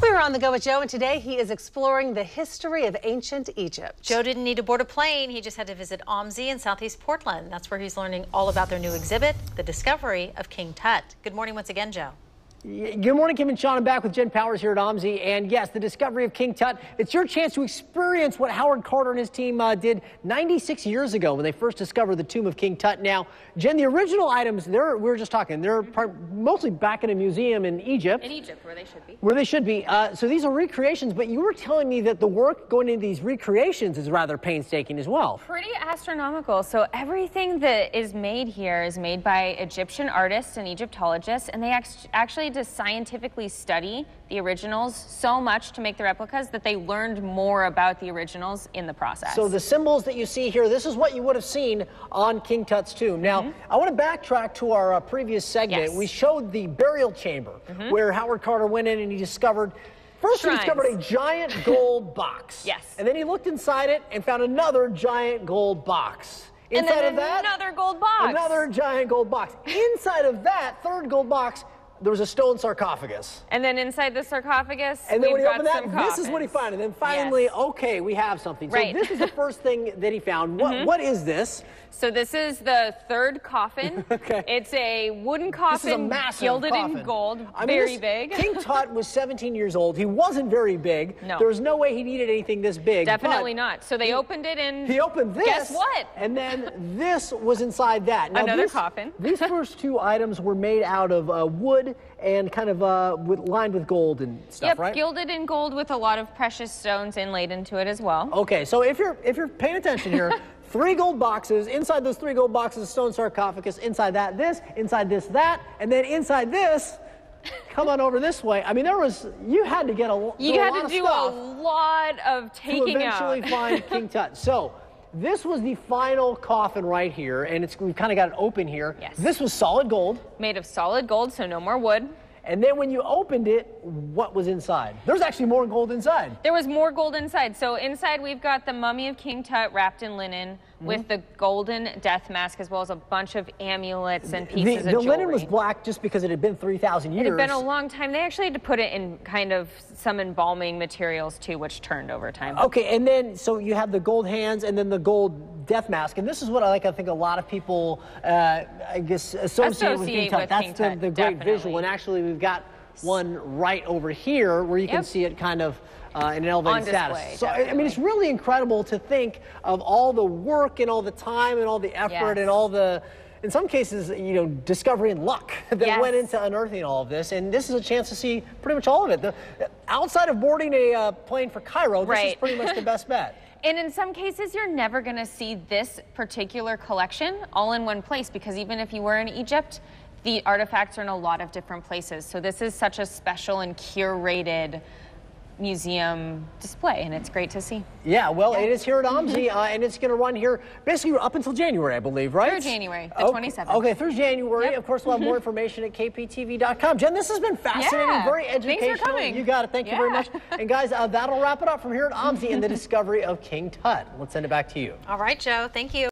We're on the go with Joe, and today he is exploring the history of ancient Egypt. Joe didn't need to board a plane. He just had to visit OMSI in southeast Portland. That's where he's learning all about their new exhibit, the discovery of King Tut. Good morning once again, Joe. Good morning, Kim and Sean. I'm back with Jen Powers here at OMSI. And yes, the discovery of King Tut. It's your chance to experience what Howard Carter and his team did 96 years ago when they first discovered the tomb of King Tut. Now, Jen, the original items, we were just talking, they're mostly back in a museum in Egypt. In Egypt, where they should be. Where they should be. So these are recreations, but you were telling me that the work going into these recreations is rather painstaking as well. Pretty astronomical. So everything that is made here is made by Egyptian artists and Egyptologists, and they actually to scientifically study the originals so much to make the replicas that they learned more about the originals in the process. So the symbols that you see here, this is what you would have seen on King Tut's tomb. Now, I want to backtrack to our previous segment. Yes. We showed the burial chamber where Howard Carter went in and he discovered, first he discovered a giant gold box. Yes. And then he looked inside it and found another giant gold box. Inside of that, another gold box. Another giant gold box. Inside of that third gold box, there was a stone sarcophagus. And then inside the sarcophagus, and then when he got opened that, this is what he found. And then finally, okay, we have something. So this is the first thing that he found. What is this? So this is the third coffin. Okay. It's a wooden coffin, this is a massive gilded coffin. in gold, I mean, very big. King Tut was 17 years old. He wasn't very big. No. There was no way he needed anything this big. Definitely not. So they opened it and he opened this. Guess what? And then this was inside that. Now, another coffin. These first two items were made out of wood and kind of lined with gold and stuff, right? Yep, gilded in gold with a lot of precious stones inlaid into it as well. Okay, so if you're paying attention here, 3 gold boxes. Inside those 3 gold boxes, a stone sarcophagus. Inside that, this. Inside this, that. And then inside this, come on over this way. I mean, you had to get a lot of stuff. You had to do a lot of taking out. To eventually find King Tut. So this was the final coffin right here, and we've kind of got it open here. Yes. This was solid gold. Made of solid gold, so no more wood. And then when you opened it, what was inside? There's actually more gold inside. There was more gold inside. So inside we've got the mummy of King Tut wrapped in linen with the golden death mask, as well as a bunch of amulets and pieces of jewelry. The linen was black just because it had been 3,000 years. It had been a long time. They actually had to put it in kind of some embalming materials too, which turned over time. Okay, and then so you have the gold hands and then the gold death mask, and this is what I think a lot of people, I guess, associate with King Tut. That's the great visual, and actually we've got one right over here where you can see it kind of in an elevated status. So I mean, it's really incredible to think of all the work and all the time and all the effort and all the, in some cases, discovery and luck that went into unearthing all of this. And this is a chance to see pretty much all of it. Outside of boarding a plane for Cairo, this is pretty much the best bet. And in some cases, you're never going to see this particular collection all in one place, because even if you were in Egypt, the artifacts are in a lot of different places. So this is such a special and curated museum display, and it's great to see. Yeah, well, it is here at OMSI, and it's going to run here basically up until January, I believe, right? Through January, the 27th. Okay, through January. Of course, we'll have more information at kptv.com. Jen, this has been fascinating, very educational. Thanks for coming. You got it. Thank you very much. And guys, that'll wrap it up from here at OMSI and the discovery of King Tut. Let's send it back to you. All right, Joe. Thank you.